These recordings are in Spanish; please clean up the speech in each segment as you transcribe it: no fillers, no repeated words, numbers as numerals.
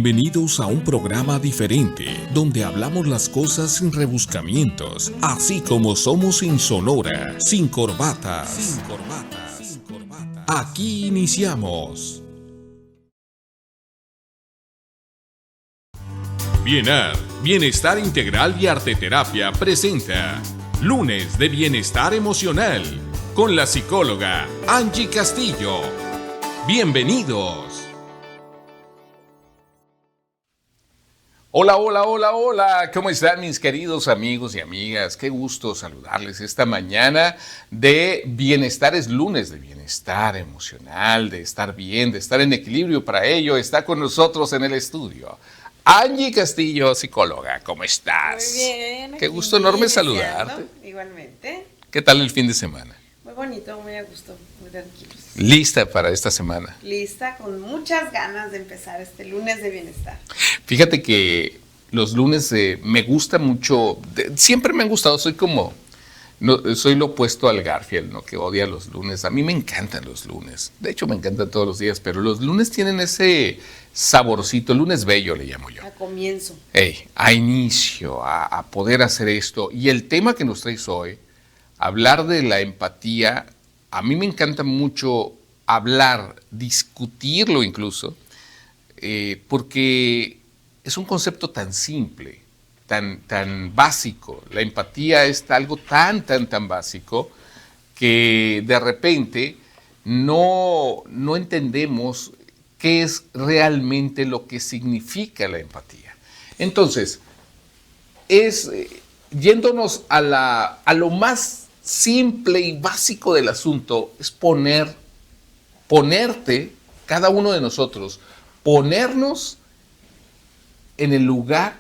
Bienvenidos a un programa diferente, donde hablamos las cosas sin rebuscamientos, así como somos sin Sonora, sin corbatas. Aquí iniciamos. Bienar, Bienestar Integral y Arteterapia presenta Lunes de Bienestar Emocional con la psicóloga Angie Castillo. Bienvenidos. Hola, hola, hola, hola. ¿Cómo están mis queridos amigos y amigas? Qué gusto saludarles esta mañana de bienestar. Es lunes de bienestar emocional, de estar bien, de estar en equilibrio. Para ello está con nosotros en el estudio Angie Castillo, psicóloga. ¿Cómo estás? Muy bien. Qué gusto enorme saludarte. Igualmente. ¿Qué tal el fin de semana? Muy bonito, muy a gusto, muy tranquilos. ¿Lista para esta semana? Lista, con muchas ganas de empezar este lunes de bienestar. Fíjate que los lunes me gusta mucho, siempre me han gustado, soy lo opuesto al Garfield, ¿no? Que odia los lunes. A mí me encantan los lunes, de hecho me encantan todos los días, pero los lunes tienen ese saborcito, lunes bello le llamo yo. A comienzo. A inicio, a poder hacer esto. Y el tema que nos traes hoy, hablar de la empatía, a mí me encanta mucho hablar, discutirlo incluso, porque es un concepto tan simple, tan básico. La empatía es algo tan básico que de repente no entendemos qué es realmente lo que significa la empatía. Entonces, yéndonos a lo más simple y básico del asunto, es ponerte, cada uno de nosotros, ponernos en el lugar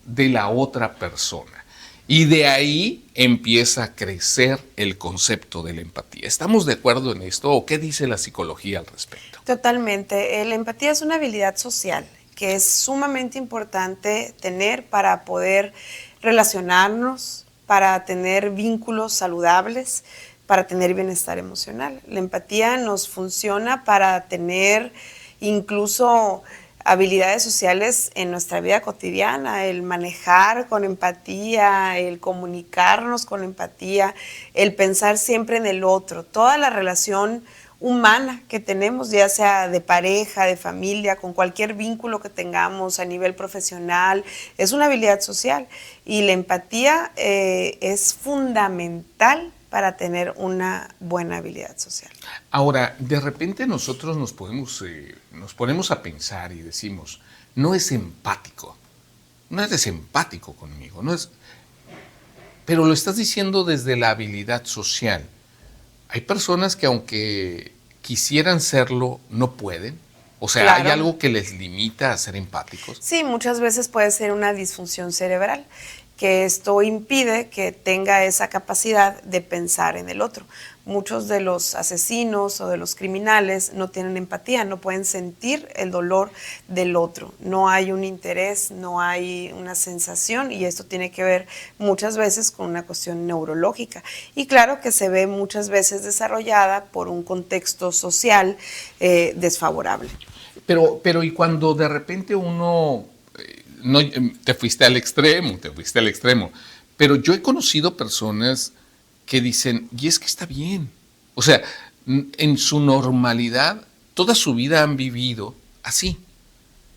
de la otra persona. Y de ahí empieza a crecer el concepto de la empatía. ¿Estamos de acuerdo en esto o qué dice la psicología al respecto? Totalmente. La empatía es una habilidad social que es sumamente importante tener para poder relacionarnos, para tener vínculos saludables, para tener bienestar emocional. La empatía nos funciona para tener incluso habilidades sociales en nuestra vida cotidiana, el manejar con empatía, el comunicarnos con empatía, el pensar siempre en el otro. Toda la relación humana que tenemos, ya sea de pareja, de familia, con cualquier vínculo que tengamos a nivel profesional, es una habilidad social y la empatía es fundamental para tener una buena habilidad social. Ahora, de repente nosotros nos ponemos a pensar y decimos, no es empático, no eres empático conmigo, pero lo estás diciendo desde la habilidad social. Hay personas que aunque quisieran serlo, no pueden. O sea, claro. ¿Hay algo que les limita a ser empáticos? Sí, muchas veces puede ser una disfunción cerebral, que esto impide que tenga esa capacidad de pensar en el otro. Muchos de los asesinos o de los criminales no tienen empatía, no pueden sentir el dolor del otro. No hay un interés, no hay una sensación y esto tiene que ver muchas veces con una cuestión neurológica. Y claro que se ve muchas veces desarrollada por un contexto social desfavorable. Pero y cuando de repente uno... No, te fuiste al extremo, pero yo he conocido personas que dicen, y es que está bien, o sea, en su normalidad, toda su vida han vivido así,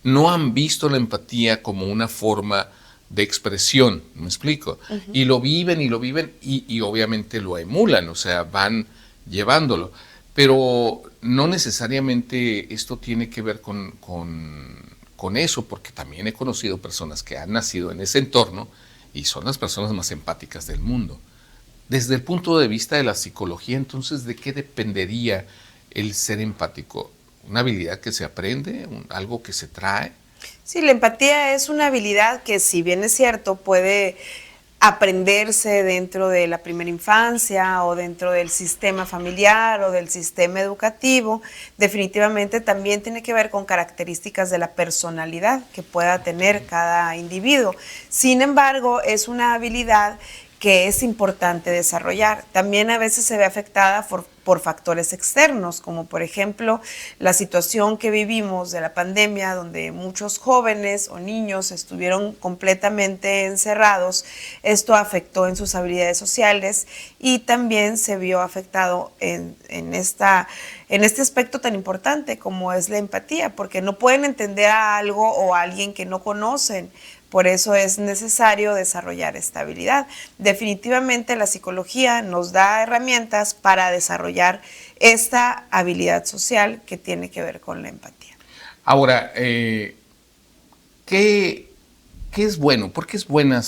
no han visto la empatía como una forma de expresión, ¿me explico? Uh-huh. Y lo viven y obviamente lo emulan, o sea, van llevándolo, pero no necesariamente esto tiene que ver con eso, porque también he conocido personas que han nacido en ese entorno y son las personas más empáticas del mundo. Desde el punto de vista de la psicología, entonces, ¿de qué dependería el ser empático? ¿Una habilidad que se aprende? ¿Algo que se trae? Sí, la empatía es una habilidad que, si bien es cierto, puede aprenderse dentro de la primera infancia o dentro del sistema familiar o del sistema educativo, definitivamente también tiene que ver con características de la personalidad que pueda tener cada individuo. Sin embargo, es una habilidad que es importante desarrollar. También a veces se ve afectada por factores externos, como por ejemplo la situación que vivimos de la pandemia, donde muchos jóvenes o niños estuvieron completamente encerrados. Esto afectó en sus habilidades sociales y también se vio afectado en este aspecto tan importante como es la empatía, porque no pueden entender a algo o a alguien que no conocen. Por eso es necesario desarrollar esta habilidad. Definitivamente la psicología nos da herramientas para desarrollar esta habilidad social que tiene que ver con la empatía. Ahora, ¿qué es bueno? ¿Por qué es buena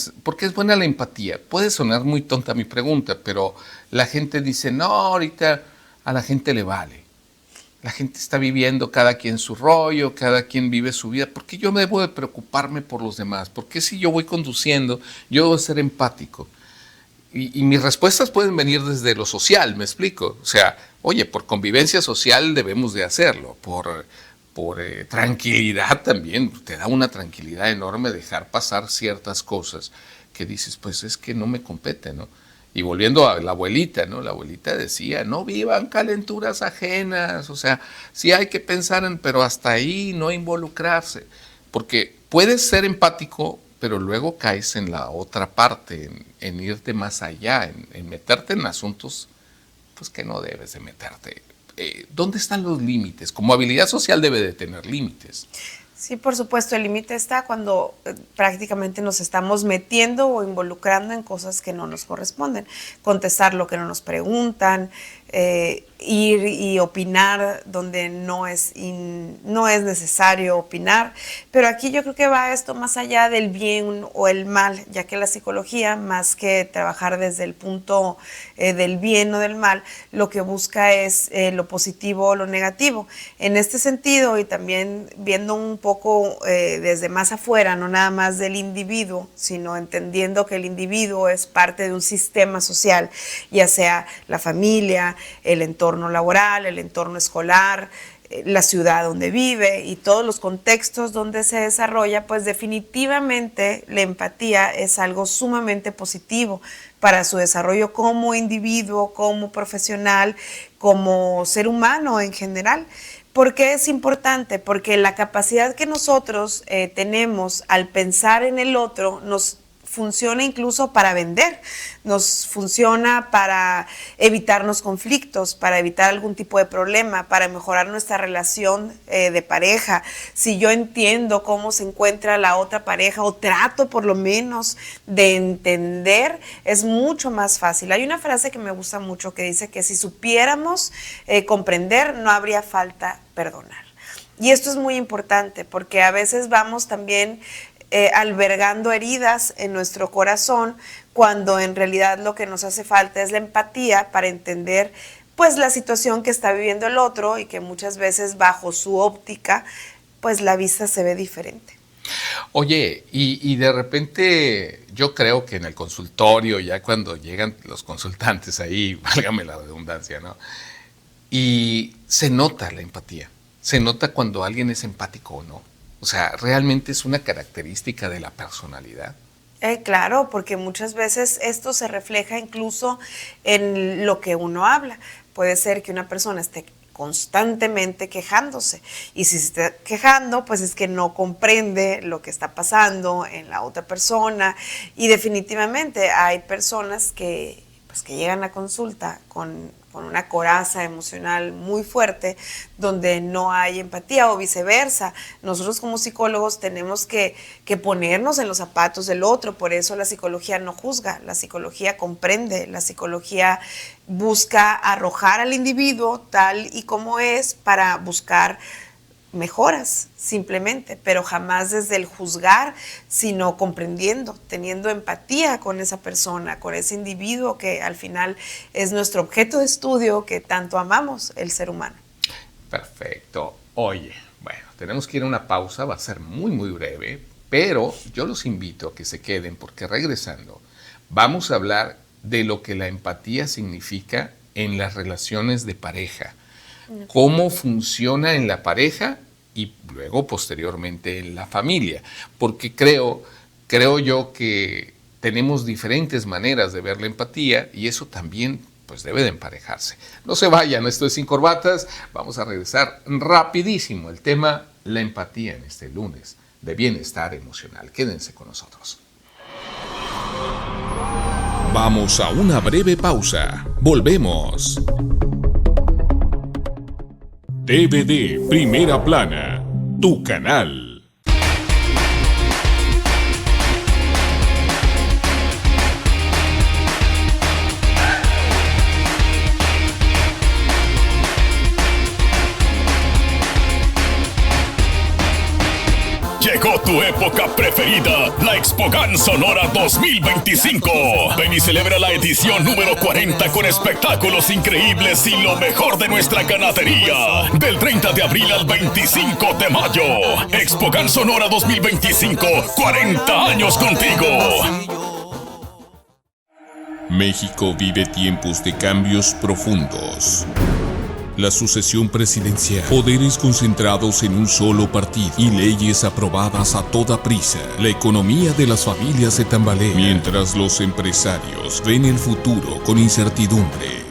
la empatía? Puede sonar muy tonta mi pregunta, pero la gente dice, no, ahorita a la gente le vale. La gente está viviendo cada quien su rollo, cada quien vive su vida. ¿Por qué yo me debo de preocuparme por los demás? ¿Por qué si yo voy conduciendo, yo debo ser empático? Y mis respuestas pueden venir desde lo social, ¿me explico? O sea, oye, por convivencia social debemos de hacerlo, por tranquilidad también, te da una tranquilidad enorme dejar pasar ciertas cosas que dices, pues es que no me compete, ¿no? Y volviendo a la abuelita, ¿no? La abuelita decía, no vivan calenturas ajenas, o sea, sí hay que pensar en, pero hasta ahí no involucrarse, porque puedes ser empático, pero luego caes en la otra parte, en irte más allá, en meterte en asuntos pues que no debes de meterte. ¿Dónde están los límites? Como habilidad social debe de tener límites. Sí, por supuesto, el límite está cuando prácticamente nos estamos metiendo o involucrando en cosas que no nos corresponden. Contestar lo que no nos preguntan, ir y opinar donde no es necesario opinar. Pero aquí yo creo que va esto más allá del bien o el mal, ya que la psicología, más que trabajar desde el punto del bien o del mal, lo que busca es lo positivo o lo negativo. En este sentido, y también viendo un poco desde más afuera, no nada más del individuo, sino entendiendo que el individuo es parte de un sistema social, ya sea la familia, el entorno laboral, el entorno escolar, la ciudad donde vive y todos los contextos donde se desarrolla, pues definitivamente la empatía es algo sumamente positivo para su desarrollo como individuo, como profesional, como ser humano en general. ¿Por qué es importante? Porque la capacidad que nosotros tenemos al pensar en el otro nos funciona incluso para vender, nos funciona para evitarnos conflictos, para evitar algún tipo de problema, para mejorar nuestra relación de pareja. Si yo entiendo cómo se encuentra la otra pareja o trato por lo menos de entender, es mucho más fácil. Hay una frase que me gusta mucho que dice que si supiéramos comprender, no habría falta perdonar. Y esto es muy importante porque a veces vamos también albergando heridas en nuestro corazón, cuando en realidad lo que nos hace falta es la empatía para entender pues la situación que está viviendo el otro y que muchas veces bajo su óptica pues la vista se ve diferente. Oye, y de repente yo creo que en el consultorio, ya cuando llegan los consultantes ahí, válgame la redundancia, ¿no? Y se nota la empatía, se nota cuando alguien es empático o no. O sea, realmente es una característica de la personalidad. Claro, porque muchas veces esto se refleja incluso en lo que uno habla. Puede ser que una persona esté constantemente quejándose y si se está quejando, pues es que no comprende lo que está pasando en la otra persona y definitivamente hay personas que llegan a consulta con una coraza emocional muy fuerte, donde no hay empatía o viceversa. Nosotros como psicólogos tenemos que ponernos en los zapatos del otro, por eso la psicología no juzga, la psicología comprende, la psicología busca arrojar al individuo tal y como es para buscar mejoras simplemente, pero jamás desde el juzgar, sino comprendiendo, teniendo empatía con esa persona, con ese individuo que al final es nuestro objeto de estudio que tanto amamos, el ser humano. Perfecto. Oye, bueno, tenemos que ir a una pausa, va a ser muy, muy breve, pero yo los invito a que se queden porque regresando vamos a hablar de lo que la empatía significa en las relaciones de pareja. Cómo funciona en la pareja y luego posteriormente en la familia, porque creo yo que tenemos diferentes maneras de ver la empatía y eso también pues debe de emparejarse. No se vayan, esto es Sin Corbatas, vamos a regresar rapidísimo el tema la empatía en este lunes de bienestar emocional. Quédense con nosotros. Vamos a una breve pausa. Volvemos. TVD Primera Plana, tu canal. Llegó tu época preferida, la ExpoGan Sonora 2025. Ven y celebra la edición número 40 con espectáculos increíbles y lo mejor de nuestra ganadería. Del 30 de abril al 25 de mayo. ExpoGan Sonora 2025, 40 años contigo. México vive tiempos de cambios profundos. La sucesión presidencial, poderes concentrados en un solo partido y leyes aprobadas a toda prisa. La economía de las familias se tambalea, mientras los empresarios ven el futuro con incertidumbre.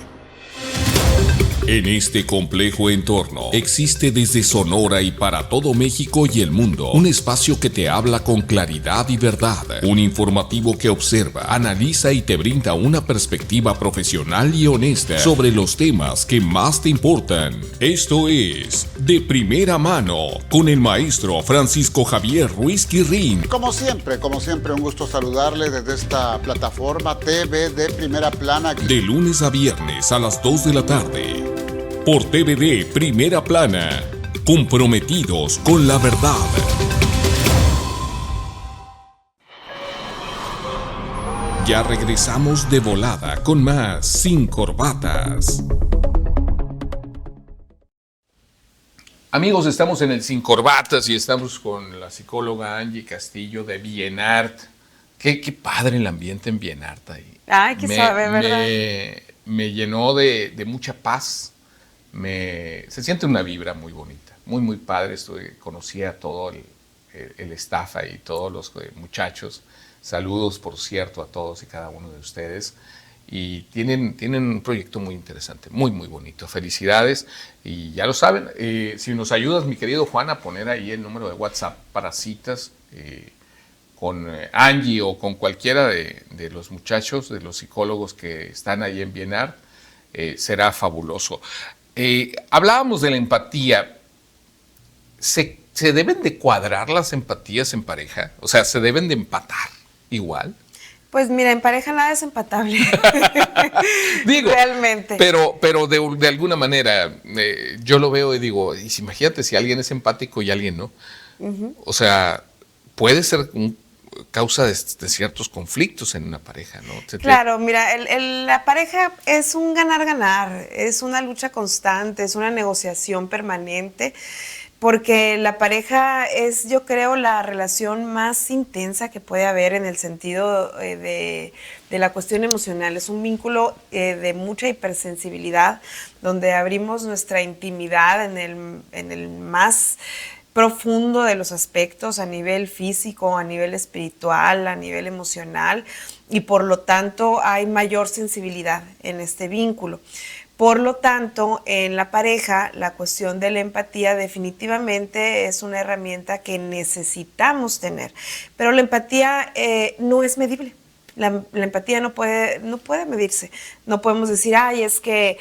En este complejo entorno, existe desde Sonora y para todo México y el mundo, un espacio que te habla con claridad y verdad, un informativo que observa, analiza y te brinda una perspectiva profesional y honesta sobre los temas que más te importan. Esto es De Primera Mano, con el maestro Francisco Javier Ruiz Quirrín. Como siempre, un gusto saludarle desde esta plataforma TV de Primera Plana. De lunes a viernes a las 2 de la tarde. Por TVD Primera Plana, comprometidos con la verdad. Ya regresamos de volada con más Sin Corbatas. Amigos, estamos en el Sin Corbatas y estamos con la psicóloga Angie Castillo de Bienart. Qué padre el ambiente en Bienart ahí. Ay, qué suave, ¿verdad? Me llenó de mucha paz. Se siente una vibra muy bonita, muy padre. Conocí a todo el staff ahí, todos los muchachos. Saludos, por cierto, a todos y cada uno de ustedes. Y tienen un proyecto muy interesante, muy bonito. Felicidades. Y ya lo saben, si nos ayudas, mi querido Juan, a poner ahí el número de WhatsApp para citas con Angie o con cualquiera de los muchachos, de los psicólogos que están ahí en Bienart, será fabuloso. Hablábamos de la empatía. ¿Se deben de cuadrar las empatías en pareja? O sea, ¿se deben de empatar igual? Pues mira, en pareja nada es empatable. Digo, realmente. Pero de alguna manera yo lo veo y digo, imagínate si alguien es empático y alguien no. Uh-huh. O sea, puede ser causa de ciertos conflictos en una pareja, ¿no? Claro, mira, la pareja es un ganar-ganar, es una lucha constante, es una negociación permanente, porque la pareja es, yo creo, la relación más intensa que puede haber en el sentido de la cuestión emocional. Es un vínculo de mucha hipersensibilidad, donde abrimos nuestra intimidad en el más profundo de los aspectos, a nivel físico, a nivel espiritual, a nivel emocional, y por lo tanto hay mayor sensibilidad en este vínculo. Por lo tanto, en la pareja, la cuestión de la empatía definitivamente es una herramienta que necesitamos tener, pero la empatía no es medible. La empatía no puede medirse. No podemos decir, ay, es que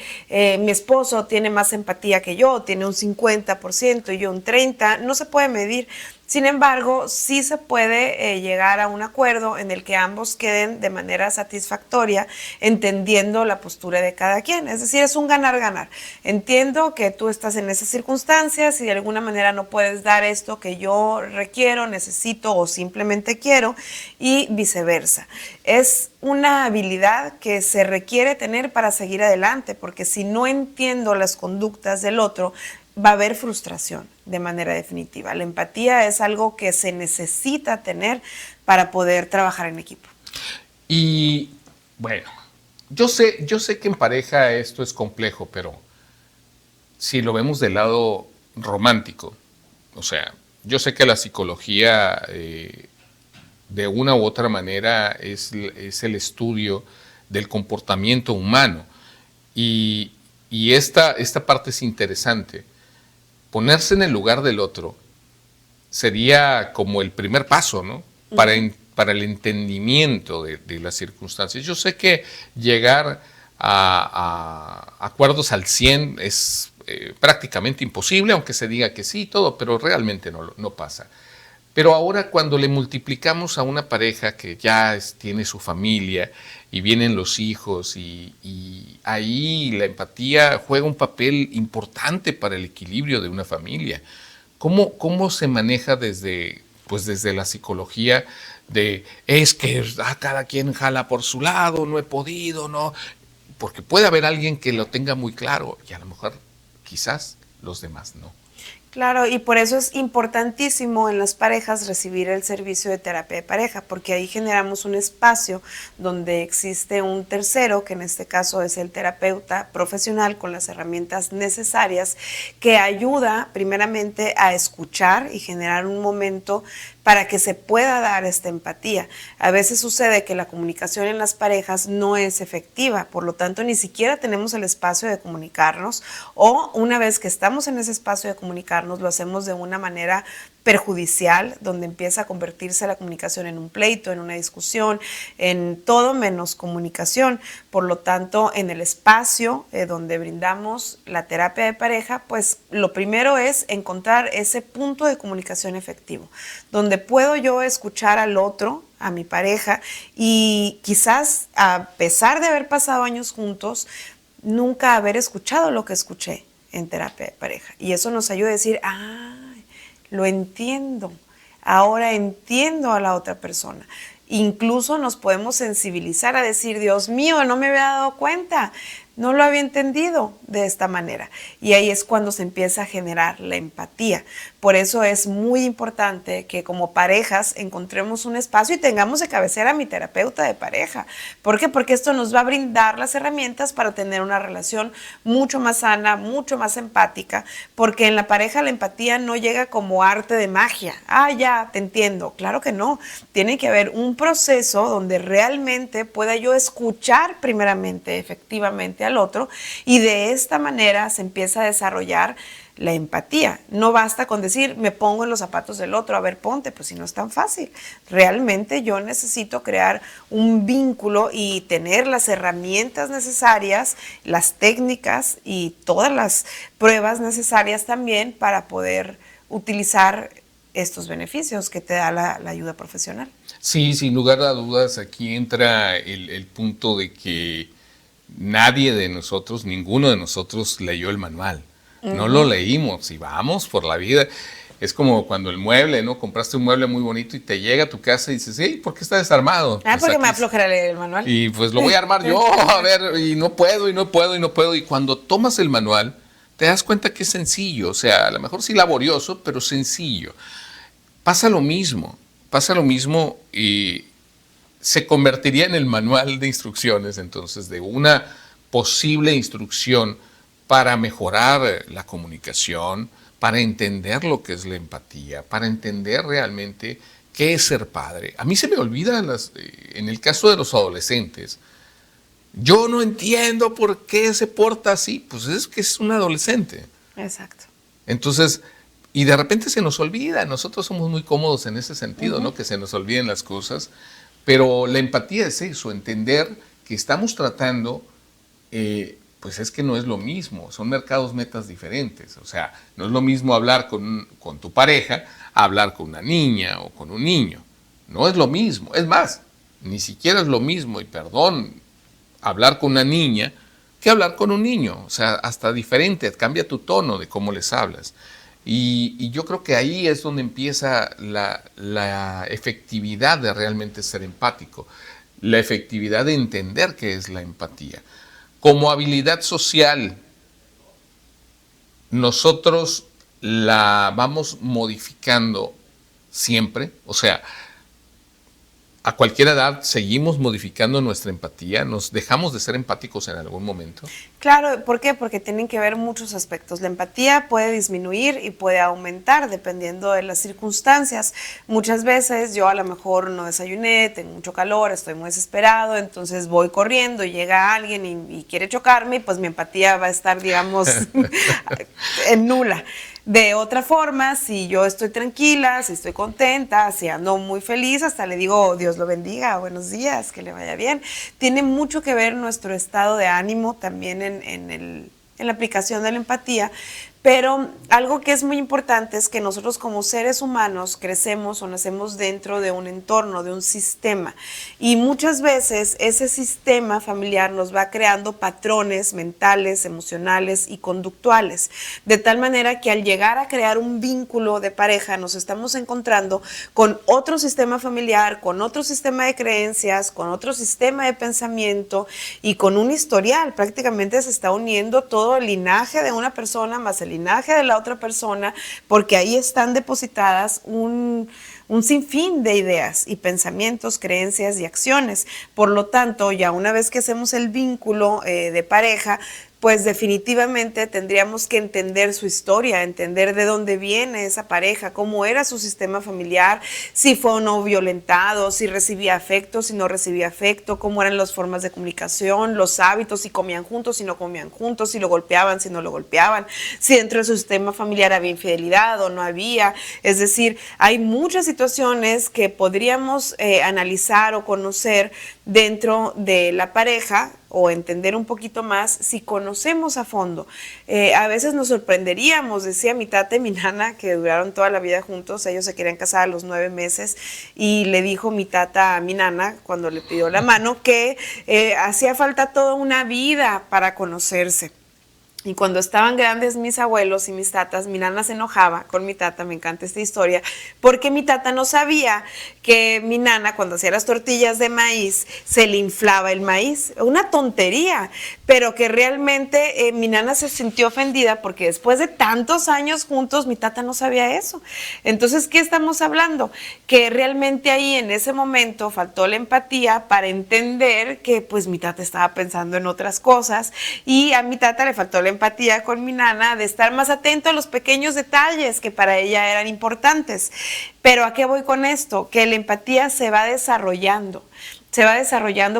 mi esposo tiene más empatía que yo, tiene un 50% y yo un 30%. No se puede medir. Sin embargo, sí se puede llegar a un acuerdo en el que ambos queden de manera satisfactoria, entendiendo la postura de cada quien. Es decir, es un ganar-ganar. Entiendo que tú estás en esas circunstancias y de alguna manera no puedes dar esto que yo requiero, necesito o simplemente quiero, y viceversa. Es una habilidad que se requiere tener para seguir adelante, porque si no entiendo las conductas del otro, va a haber frustración de manera definitiva. La empatía es algo que se necesita tener para poder trabajar en equipo. Y bueno, yo sé que en pareja esto es complejo, pero si lo vemos del lado romántico, o sea, yo sé que la psicología de una u otra manera es el estudio del comportamiento humano. Y esta parte es interesante. Ponerse en el lugar del otro sería como el primer paso, ¿no? Para el entendimiento de las circunstancias. Yo sé que llegar a acuerdos al 100 es prácticamente imposible, aunque se diga que sí, todo, pero realmente no pasa. Pero ahora cuando le multiplicamos a una pareja que ya tiene su familia y vienen los hijos y ahí la empatía juega un papel importante para el equilibrio de una familia. ¿Cómo se maneja desde la psicología es que cada quien jala por su lado, no he podido, no? Porque puede haber alguien que lo tenga muy claro y a lo mejor quizás los demás no. Claro, y por eso es importantísimo en las parejas recibir el servicio de terapia de pareja, porque ahí generamos un espacio donde existe un tercero, que en este caso es el terapeuta profesional con las herramientas necesarias, que ayuda primeramente a escuchar y generar un momento para que se pueda dar esta empatía. A veces sucede que la comunicación en las parejas no es efectiva, por lo tanto ni siquiera tenemos el espacio de comunicarnos, o una vez que estamos en ese espacio de comunicarnos lo hacemos de una manera perjudicial, donde empieza a convertirse la comunicación en un pleito, en una discusión, en todo menos comunicación. Por lo tanto, en el espacio donde brindamos la terapia de pareja, pues lo primero es encontrar ese punto de comunicación efectivo, donde puedo yo escuchar al otro, a mi pareja, y quizás a pesar de haber pasado años juntos, nunca haber escuchado lo que escuché en terapia de pareja. Y eso nos ayuda a decir, lo entiendo, ahora entiendo a la otra persona. Incluso nos podemos sensibilizar a decir, Dios mío, no me había dado cuenta, no lo había entendido de esta manera. Y ahí es cuando se empieza a generar la empatía. Por eso es muy importante que como parejas encontremos un espacio y tengamos de cabecera a mi terapeuta de pareja. ¿Por qué? Porque esto nos va a brindar las herramientas para tener una relación mucho más sana, mucho más empática, porque en la pareja la empatía no llega como arte de magia. Ya, te entiendo. Claro que no. Tiene que haber un proceso donde realmente pueda yo escuchar primeramente, efectivamente, al otro, y de esta manera se empieza a desarrollar la empatía. No basta con decir, me pongo en los zapatos del otro, a ver, ponte, pues si no es tan fácil. Realmente yo necesito crear un vínculo y tener las herramientas necesarias, las técnicas y todas las pruebas necesarias también para poder utilizar estos beneficios que te da la ayuda profesional. Sí, sin lugar a dudas, aquí entra el punto de que nadie de nosotros, ninguno de nosotros leyó el manual. No lo leímos y vamos por la vida. Es como cuando el mueble, ¿no? Compraste un mueble muy bonito y te llega a tu casa y dices, hey, ¿por qué está desarmado? Pues porque me aflojera leer el manual. Y pues lo voy a armar yo, a ver, y no puedo. Y cuando tomas el manual, te das cuenta que es sencillo. O sea, a lo mejor sí laborioso, pero sencillo. Pasa lo mismo y se convertiría en el manual de instrucciones, entonces, de una posible instrucción para mejorar la comunicación, para entender lo que es la empatía, para entender realmente qué es ser padre. A mí se me olvida, en el caso de los adolescentes, yo no entiendo por qué se porta así, pues es que es un adolescente. Exacto. Entonces, y de repente se nos olvida, nosotros somos muy cómodos en ese sentido, ¿no? Que se nos olviden las cosas, pero la empatía es eso, entender que estamos tratando, pues es que no es lo mismo, son mercados metas diferentes, o sea, no es lo mismo hablar con tu pareja, hablar con una niña o con un niño, no es lo mismo, es más, ni siquiera es lo mismo, y perdón, hablar con una niña que hablar con un niño, o sea, hasta diferente, cambia tu tono de cómo les hablas. Y yo creo que ahí es donde empieza la efectividad de realmente ser empático, la efectividad de entender qué es la empatía. Como habilidad social, nosotros la vamos modificando siempre, o sea, a cualquier edad seguimos modificando nuestra empatía, nos dejamos de ser empáticos en algún momento. Claro, ¿por qué? Porque tienen que ver muchos aspectos. La empatía puede disminuir y puede aumentar dependiendo de las circunstancias. Muchas veces yo a lo mejor no desayuné, tengo mucho calor, estoy muy desesperado, entonces voy corriendo y llega alguien y quiere chocarme y pues mi empatía va a estar, digamos, en nula. De otra forma, si yo estoy tranquila, si estoy contenta, si ando muy feliz, hasta le digo, Dios lo bendiga, buenos días, que le vaya bien. Tiene mucho que ver nuestro estado de ánimo también en la aplicación de la empatía, pero algo que es muy importante es que nosotros como seres humanos crecemos o nacemos dentro de un entorno, de un sistema, y muchas veces ese sistema familiar nos va creando patrones mentales, emocionales y conductuales, de tal manera que al llegar a crear un vínculo de pareja nos estamos encontrando con otro sistema familiar, con otro sistema de creencias, con otro sistema de pensamiento y con un historial. Prácticamente se está uniendo todo el linaje de una persona más el linaje de la otra persona, porque ahí están depositadas un sinfín de ideas y pensamientos, creencias y acciones. Por lo tanto, ya una vez que hacemos el vínculo de pareja, pues definitivamente tendríamos que entender su historia, entender de dónde viene esa pareja, cómo era su sistema familiar, si fue o no violentado, si recibía afecto, si no recibía afecto, cómo eran las formas de comunicación, los hábitos, si comían juntos, si no comían juntos, si lo golpeaban, si no lo golpeaban, si dentro de su sistema familiar había infidelidad o no había. Es decir, hay muchas situaciones que podríamos analizar o conocer dentro de la pareja, o entender un poquito más si conocemos a fondo. A veces nos sorprenderíamos, decía mi tata y mi nana, que duraron toda la vida juntos, ellos se querían casar a los 9 meses, y le dijo mi tata a mi nana, cuando le pidió la mano, que hacía falta toda una vida para conocerse. Y cuando estaban grandes mis abuelos y mis tatas, mi nana se enojaba con mi tata, me encanta esta historia, porque mi tata no sabía que mi nana, cuando hacía las tortillas de maíz, se le inflaba el maíz. Una tontería, pero que realmente mi nana se sintió ofendida porque después de tantos años juntos, mi tata no sabía eso. Entonces, ¿qué estamos hablando? Que realmente ahí en ese momento faltó la empatía para entender que pues mi tata estaba pensando en otras cosas, y a mi tata le faltó la empatía con mi nana de estar más atento a los pequeños detalles que para ella eran importantes. Pero ¿a qué voy con esto? Que la empatía se va desarrollando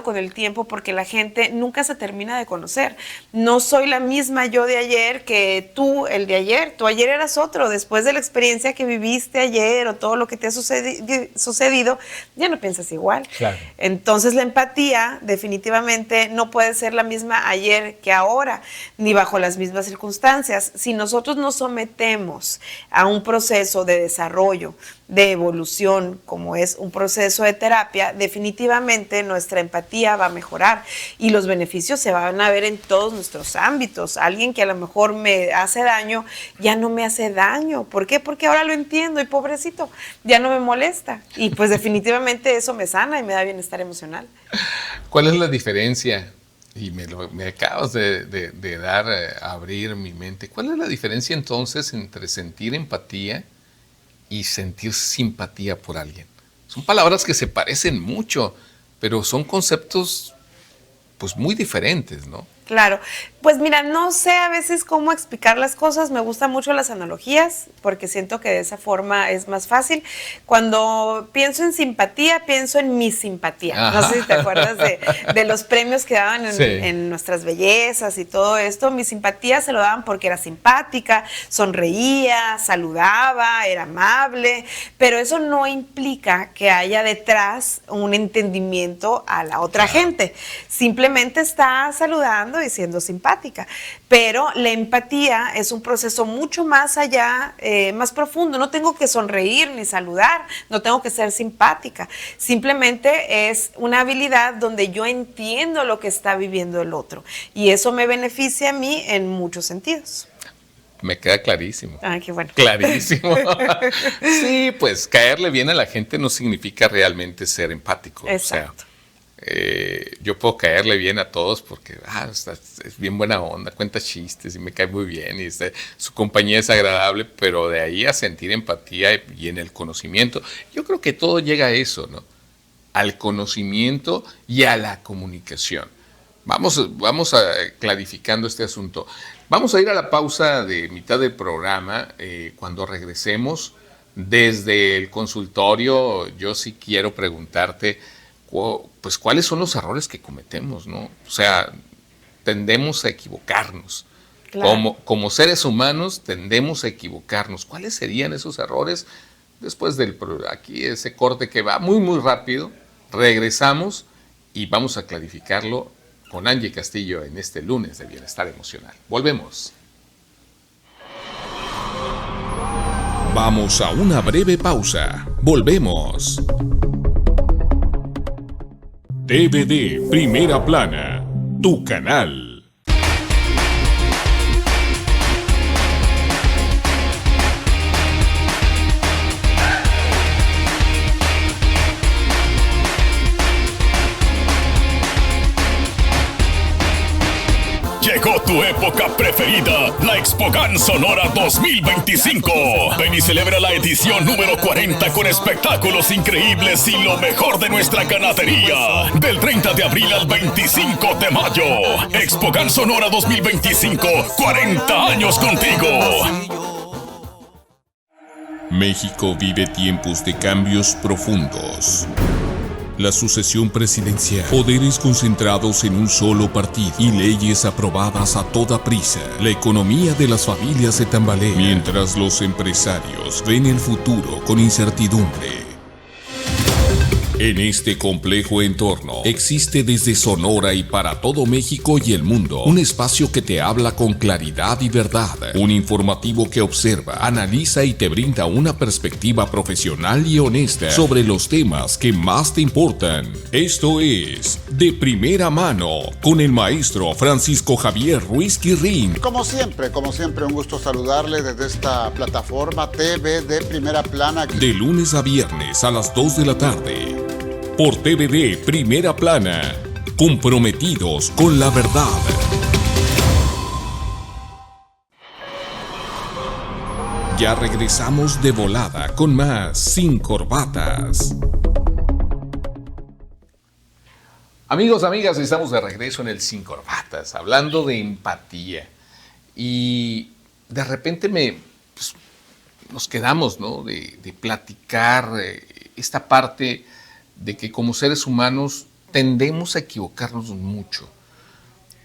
con el tiempo, porque la gente nunca se termina de conocer. No soy la misma yo de ayer que tú el de ayer. Tú ayer eras otro. Después de la experiencia que viviste ayer o todo lo que te ha sucedido, ya no piensas igual. Claro. Entonces la empatía definitivamente no puede ser la misma ayer que ahora, ni bajo las mismas circunstancias. Si nosotros nos sometemos a un proceso de desarrollo, de evolución, como es un proceso de terapia, definitivamente nuestra empatía va a mejorar y los beneficios se van a ver en todos nuestros ámbitos. Alguien que a lo mejor me hace daño, ya no me hace daño. ¿Por qué? Porque ahora lo entiendo y pobrecito, ya no me molesta. Y pues definitivamente eso me sana y me da bienestar emocional. ¿Cuál es la diferencia? Y me acabas de dar a abrir mi mente. ¿Cuál es la diferencia entonces entre sentir empatía y sentir simpatía por alguien? Son palabras que se parecen mucho, pero son conceptos pues muy diferentes, ¿no? Claro, pues mira, no sé a veces cómo explicar las cosas, me gustan mucho las analogías porque siento que de esa forma es más fácil. Cuando pienso en simpatía, pienso en mi simpatía. No sé si te acuerdas de los premios que daban en nuestras bellezas y todo esto. Mi simpatía se lo daban porque era simpática, sonreía, saludaba, era amable, pero eso no implica que haya detrás un entendimiento a la otra gente. Simplemente está saludando y siendo simpática, pero la empatía es un proceso mucho más allá, más profundo. No tengo que sonreír ni saludar, no tengo que ser simpática, simplemente es una habilidad donde yo entiendo lo que está viviendo el otro y eso me beneficia a mí en muchos sentidos. Me queda clarísimo. Ah, qué bueno. Clarísimo. Sí, pues caerle bien a la gente no significa realmente ser empático. Exacto. O sea, yo puedo caerle bien a todos porque es bien buena onda, cuenta chistes y me cae muy bien y su compañía es agradable, pero de ahí a sentir empatía y en el conocimiento, yo creo que todo llega a eso, ¿no? al conocimiento y a la comunicación. Vamos clarificando este asunto. Vamos a ir a la pausa de mitad del programa. Cuando regresemos desde el consultorio, yo sí quiero preguntarte, pues, ¿cuáles son los errores que cometemos, ¿no? O sea, tendemos a equivocarnos. Claro. Como seres humanos tendemos a equivocarnos. ¿Cuáles serían esos errores? Después aquí ese corte que va muy, muy rápido, regresamos y vamos a clarificarlo con Angie Castillo en este lunes de Bienestar Emocional. Volvemos. Vamos a una breve pausa. Volvemos. TVD Primera Plana, tu canal. Llegó tu época preferida, la ExpoGan Sonora 2025. Ven y celebra la edición número 40 con espectáculos increíbles y lo mejor de nuestra ganadería. Del 30 de abril al 25 de mayo. ExpoGan Sonora 2025, 40 años contigo. México vive tiempos de cambios profundos. La sucesión presidencial, poderes concentrados en un solo partido y leyes aprobadas a toda prisa. La economía de las familias se tambalea, mientras los empresarios ven el futuro con incertidumbre. En este complejo entorno, existe desde Sonora y para todo México y el mundo, un espacio que te habla con claridad y verdad, un informativo que observa, analiza y te brinda una perspectiva profesional y honesta sobre los temas que más te importan. Esto es De Primera Mano, con el maestro Francisco Javier Ruiz Quirrín. Como siempre, un gusto saludarle desde esta plataforma TV de Primera Plana. De lunes a viernes a las 2 de la tarde. Por TVD Primera Plana, comprometidos con la verdad. Ya regresamos de volada con más Sin Corbatas. Amigos, amigas, estamos de regreso en el Sin Corbatas, hablando de empatía. Y de repente nos quedamos, ¿no?, de platicar esta parte de que como seres humanos tendemos a equivocarnos mucho,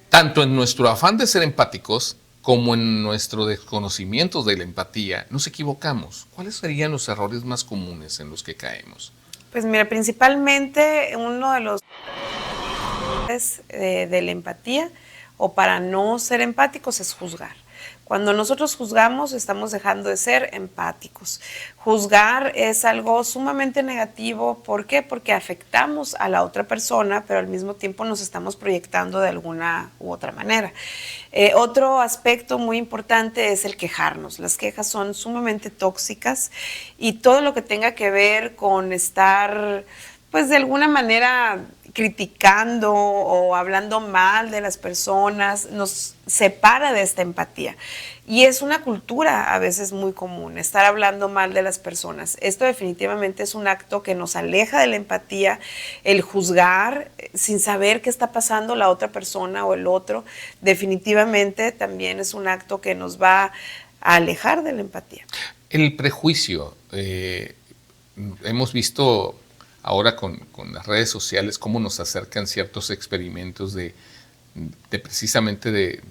tanto en nuestro afán de ser empáticos como en nuestro desconocimiento de la empatía. Nos equivocamos. ¿Cuáles serían los errores más comunes en los que caemos? Pues mira, principalmente uno de los de la empatía o para no ser empáticos es juzgar. Cuando nosotros juzgamos, estamos dejando de ser empáticos. Juzgar es algo sumamente negativo. ¿Por qué? Porque afectamos a la otra persona, pero al mismo tiempo nos estamos proyectando de alguna u otra manera. Otro aspecto muy importante es el quejarnos. Las quejas son sumamente tóxicas y todo lo que tenga que ver con estar, pues de alguna manera, criticando o hablando mal de las personas, nos separa de esta empatía. Y es una cultura a veces muy común, estar hablando mal de las personas. Esto definitivamente es un acto que nos aleja de la empatía, el juzgar sin saber qué está pasando la otra persona o el otro. Definitivamente también es un acto que nos va a alejar de la empatía. El prejuicio. Hemos visto ahora con las redes sociales cómo nos acercan ciertos experimentos de precisamente de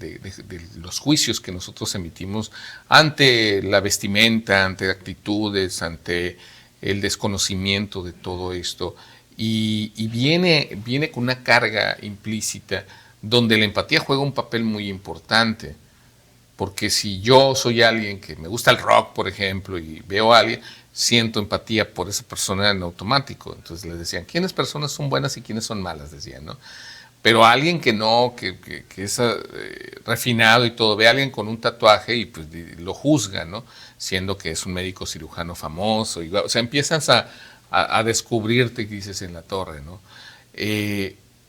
los juicios que nosotros emitimos ante la vestimenta, ante actitudes, ante el desconocimiento de todo esto. Y viene con una carga implícita donde la empatía juega un papel muy importante. Porque si yo soy alguien que me gusta el rock, por ejemplo, y veo a alguien, siento empatía por esa persona en automático. Entonces les decían, ¿quiénes personas son buenas y quiénes son malas? Decían, ¿no? Pero alguien que no, que es refinado y todo, ve a alguien con un tatuaje y pues lo juzga, ¿no? Siendo que es un médico cirujano famoso. O sea, empiezas a descubrirte, que dices, en la torre, ¿no?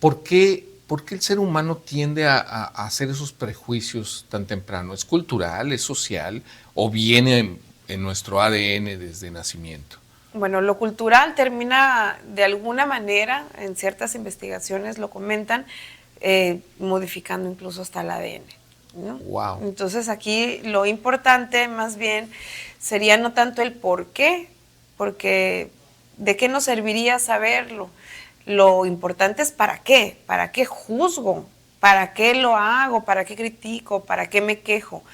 ¿Por qué el ser humano tiende a hacer esos prejuicios tan temprano? ¿Es cultural, es social o viene en nuestro ADN desde nacimiento? Bueno, lo cultural termina de alguna manera, en ciertas investigaciones lo comentan, modificando incluso hasta el ADN, ¿no? Wow. Entonces aquí lo importante más bien sería no tanto el por qué, porque ¿de qué nos serviría saberlo? Lo importante es ¿para qué juzgo? ¿Para qué lo hago? ¿Para qué critico? ¿Para qué me quejo?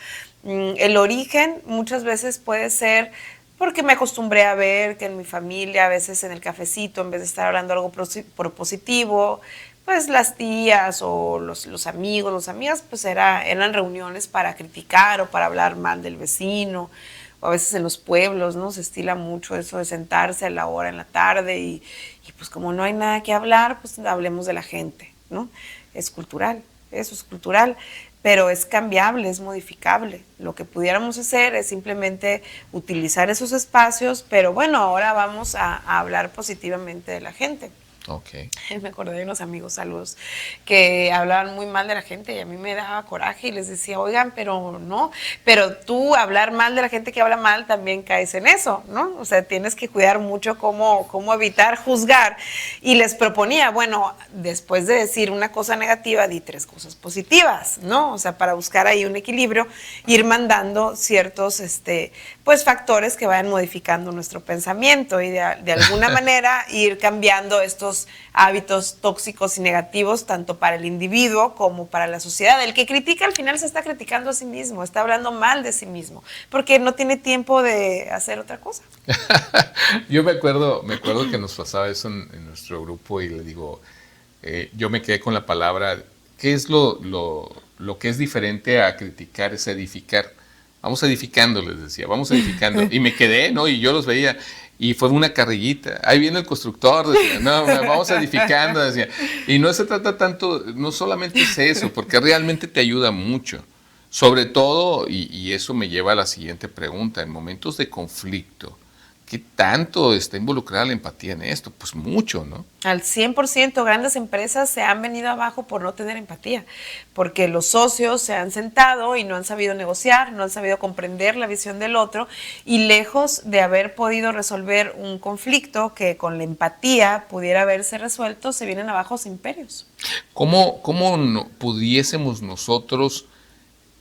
El origen muchas veces puede ser porque me acostumbré a ver que en mi familia, a veces en el cafecito, en vez de estar hablando algo propositivo, pues las tías o los amigos, las amigas, pues eran reuniones para criticar o para hablar mal del vecino. O a veces en los pueblos, ¿no? Se estila mucho eso de sentarse a la hora en la tarde y pues como no hay nada que hablar, pues hablemos de la gente, ¿no? Es cultural, eso es cultural, pero es cambiable, es modificable. Lo que pudiéramos hacer es simplemente utilizar esos espacios, pero bueno, ahora vamos a hablar positivamente de la gente. Ok. Me acordé de unos amigos, saludos, que hablaban muy mal de la gente y a mí me daba coraje y les decía, oigan, pero no, pero tú hablar mal de la gente que habla mal también caes en eso, ¿no? O sea, tienes que cuidar mucho cómo evitar juzgar. Y les proponía, bueno, después de decir una cosa negativa, di 3 cosas positivas, ¿no? O sea, para buscar ahí un equilibrio, ir mandando ciertos, pues, factores que vayan modificando nuestro pensamiento y de alguna manera ir cambiando estos hábitos tóxicos y negativos tanto para el individuo como para la sociedad. El que critica al final se está criticando a sí mismo, está hablando mal de sí mismo, porque no tiene tiempo de hacer otra cosa. Yo me acuerdo que nos pasaba eso en nuestro grupo y le digo, yo me quedé con la palabra, ¿qué es lo que es diferente a criticar? Es edificar. Vamos edificando, les decía, vamos edificando. Y me quedé, ¿no? Y yo los veía. Y fue una carrillita. Ahí viene el constructor, decía, no, vamos edificando, decía. Y no se trata tanto, no solamente es eso, porque realmente te ayuda mucho. Sobre todo, y eso me lleva a la siguiente pregunta, en momentos de conflicto, ¿qué tanto está involucrada la empatía en esto? Pues mucho, ¿no? Al 100%, grandes empresas se han venido abajo por no tener empatía, porque los socios se han sentado y no han sabido negociar, no han sabido comprender la visión del otro y lejos de haber podido resolver un conflicto que con la empatía pudiera haberse resuelto, se vienen abajo los imperios. ¿Cómo pudiésemos nosotros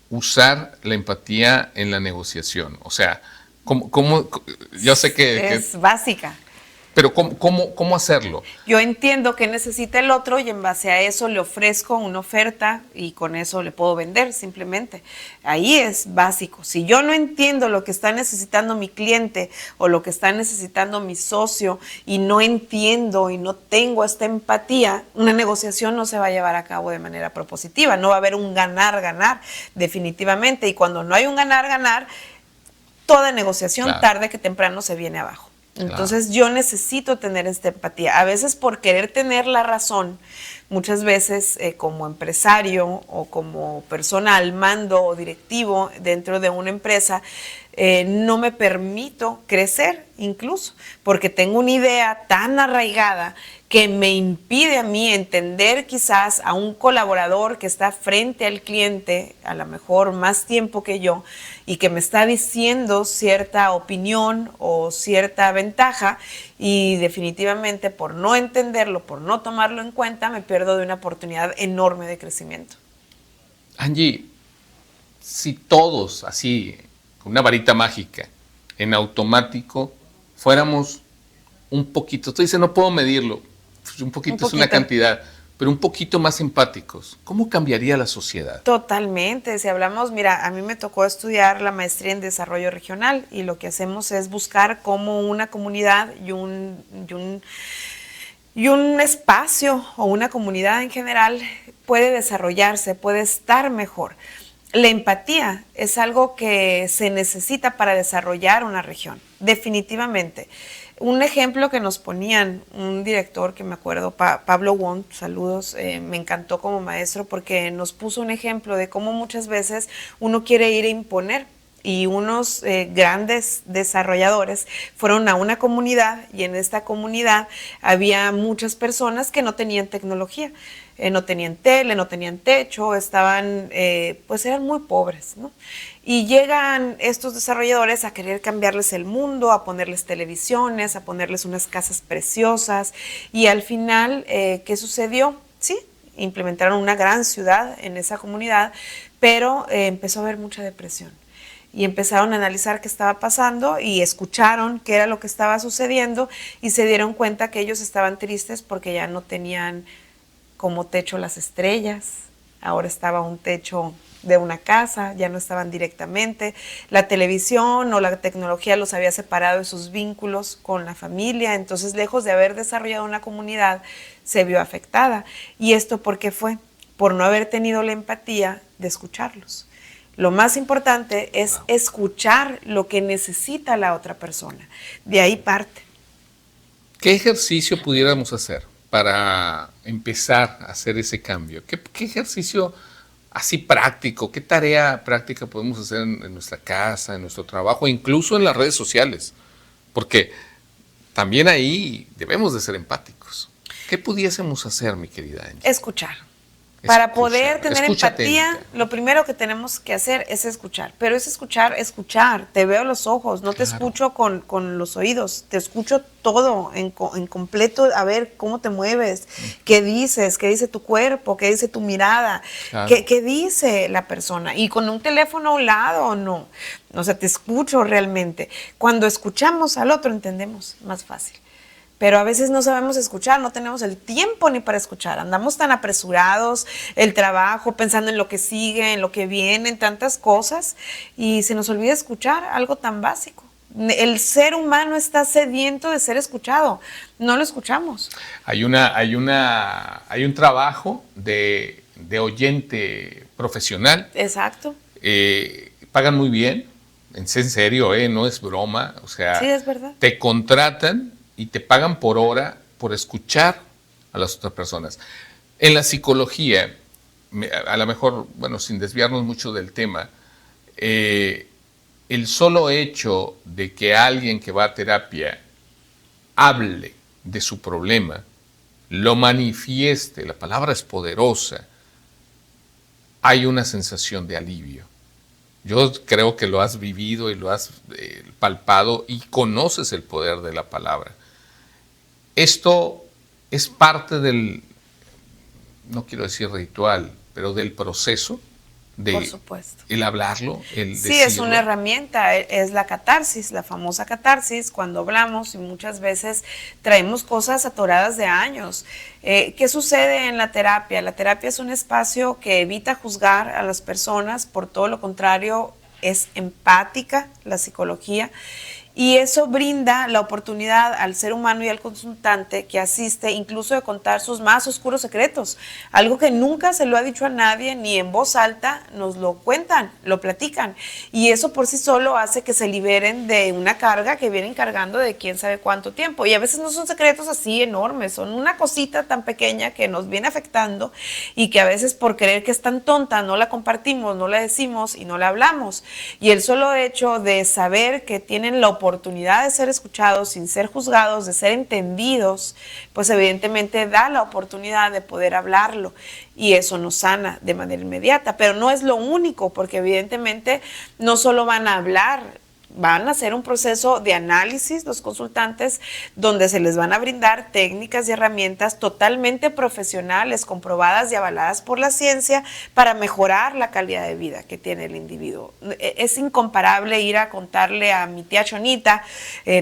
usar la empatía en la negociación? O sea, yo sé que es básica. Pero ¿cómo hacerlo? Yo entiendo que necesita el otro y en base a eso le ofrezco una oferta y con eso le puedo vender simplemente. Ahí es básico. Si yo no entiendo lo que está necesitando mi cliente o lo que está necesitando mi socio y no entiendo y no tengo esta empatía, una negociación no se va a llevar a cabo de manera propositiva. No va a haber un ganar-ganar definitivamente. Y cuando no hay un ganar-ganar, toda negociación tarde que temprano se viene abajo. Entonces yo necesito tener esta empatía. A veces por querer tener la razón, muchas veces como empresario o como persona al mando o directivo dentro de una empresa, no me permito crecer incluso, porque tengo una idea tan arraigada que me impide a mí entender quizás a un colaborador que está frente al cliente, a lo mejor más tiempo que yo, y que me está diciendo cierta opinión o cierta ventaja, y definitivamente por no entenderlo, por no tomarlo en cuenta, me pierdo de una oportunidad enorme de crecimiento. Angie, si todos así, con una varita mágica, en automático, fuéramos un poquito, tú dices, no puedo medirlo, pues un poquito es una cantidad, pero un poquito más empáticos, ¿cómo cambiaría la sociedad? Totalmente, si hablamos, mira, a mí me tocó estudiar la maestría en desarrollo regional y lo que hacemos es buscar cómo una comunidad y un espacio o una comunidad en general puede desarrollarse, puede estar mejor. La empatía es algo que se necesita para desarrollar una región, definitivamente. Un ejemplo que nos ponían, un director que me acuerdo, Pablo Wong, saludos, me encantó como maestro porque nos puso un ejemplo de cómo muchas veces uno quiere ir a imponer y unos grandes desarrolladores fueron a una comunidad, y en esta comunidad había muchas personas que no tenían tecnología, no tenían tele, no tenían techo, estaban, pues eran muy pobres, ¿no? Y llegan estos desarrolladores a querer cambiarles el mundo, a ponerles televisiones, a ponerles unas casas preciosas, y al final, ¿qué sucedió? Sí, implementaron una gran ciudad en esa comunidad, pero empezó a haber mucha depresión. Y empezaron a analizar qué estaba pasando y escucharon qué era lo que estaba sucediendo y se dieron cuenta que ellos estaban tristes porque ya no tenían como techo las estrellas, ahora estaba un techo de una casa, ya no estaban directamente, la televisión o la tecnología los había separado de sus vínculos con la familia, entonces lejos de haber desarrollado una comunidad, se vio afectada. ¿Y esto por qué fue? Por no haber tenido la empatía de escucharlos. Lo más importante es escuchar lo que necesita la otra persona, de ahí parte. ¿Qué ejercicio pudiéramos hacer para empezar a hacer ese cambio? ¿Qué ejercicio así práctico, qué tarea práctica podemos hacer en nuestra casa, en nuestro trabajo, incluso en las redes sociales? Porque también ahí debemos de ser empáticos. ¿Qué pudiésemos hacer, mi querida Angie? Escuchar. Para poder tener Escucha empatía, atenta. lo primero que tenemos que hacer es escuchar. Pero es escuchar. Te veo los ojos, no te escucho con los oídos. Te escucho todo en completo, a ver cómo te mueves, qué dice tu cuerpo, qué dice tu mirada, Claro. qué dice la persona. Y con un teléfono a un lado o no. O sea, te escucho realmente. Cuando escuchamos al otro entendemos más fácil. Pero a veces no sabemos escuchar, no tenemos el tiempo ni para escuchar. Andamos tan apresurados, el trabajo, pensando en lo que sigue, en lo que viene, en tantas cosas, y se nos olvida escuchar algo tan básico. El ser humano está sediento de ser escuchado, no lo escuchamos. Hay un trabajo de oyente profesional. Exacto. Pagan muy bien, en serio, no es broma. O sea, Sí, es verdad. te contratan y te pagan por hora por escuchar a las otras personas. En la psicología, a lo mejor, bueno, sin desviarnos mucho del tema, el solo hecho de que alguien que va a terapia hable de su problema, lo manifieste, la palabra es poderosa, hay una sensación de alivio. Yo creo que lo has vivido y lo has palpado y conoces el poder de la palabra. Esto es parte del, no quiero decir ritual, pero del proceso de Por supuesto. el hablarlo, el Sí, decirlo. es una herramienta, es la catarsis, la famosa catarsis, cuando hablamos y muchas veces traemos cosas atoradas de años. ¿Qué sucede en la terapia? La terapia es un espacio que evita juzgar a las personas, por todo lo contrario, es empática la psicología. Y eso brinda la oportunidad al ser humano y al consultante que asiste incluso de contar sus más oscuros secretos. Algo que nunca se lo ha dicho a nadie, ni en voz alta, nos lo cuentan, lo platican. Y eso por sí solo hace que se liberen de una carga que vienen cargando de quién sabe cuánto tiempo. Y a veces no son secretos así enormes, son una cosita tan pequeña que nos viene afectando y que a veces por creer que es tan tonta no la compartimos, no la decimos y no la hablamos. Y el solo hecho de saber que tienen la oportunidad de ser escuchados sin ser juzgados, de ser entendidos, pues evidentemente da la oportunidad de poder hablarlo y eso nos sana de manera inmediata, pero no es lo único, porque evidentemente no solo van a hablar, van a hacer un proceso de análisis los consultantes donde se les van a brindar técnicas y herramientas totalmente profesionales, comprobadas y avaladas por la ciencia para mejorar la calidad de vida que tiene el individuo. Es incomparable ir a contarle a mi tía Chonita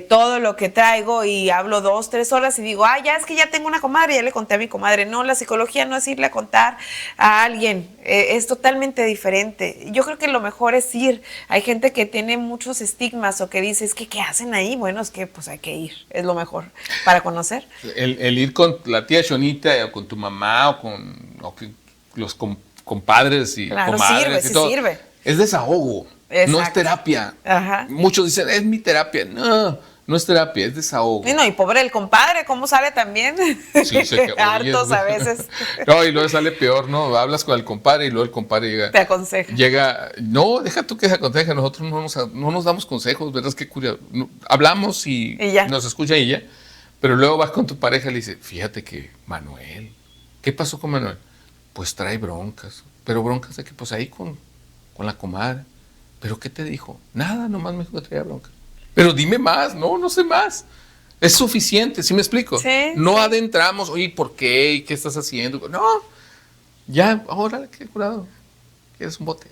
todo lo que traigo y hablo 2, 3 horas y digo, ya es que ya tengo una comadre, ya le conté a mi comadre. No, la psicología no es irle a contar a alguien, es totalmente diferente. Yo creo que lo mejor es ir. Hay gente que tiene muchos estigmas o que dice, es que ¿qué hacen ahí? Bueno, es que pues hay que ir, es lo mejor para conocer. El ir con la tía Chonita o con tu mamá o con los compadres y Claro, comadres sirve, y sí todo, sirve. es desahogo, Exacto. no es terapia. Ajá. Muchos dicen, es mi terapia. No No es terapia, es desahogo. Y no, y pobre el compadre, ¿cómo sale también? Sí, Hartos a veces. No, y luego sale peor, ¿no? Hablas con el compadre y luego el compadre Te aconseja. No, deja tú que se aconseja, nosotros no nos damos consejos, ¿verdad? Es que curioso. Hablamos y ya. nos escucha ella, pero luego vas con tu pareja y le dices, fíjate que Manuel, ¿qué pasó con Manuel? Pues trae broncas, pero broncas de que pues ahí con la comadre. ¿Pero qué te dijo? Nada, nomás me dijo que traía broncas. Pero dime más, no sé más. Es suficiente, ¿sí me explico? Sí, no sí. adentramos, oye, ¿por qué? ¿Y qué estás haciendo? No, ya, órale, qué curado. ¿Quieres un bote?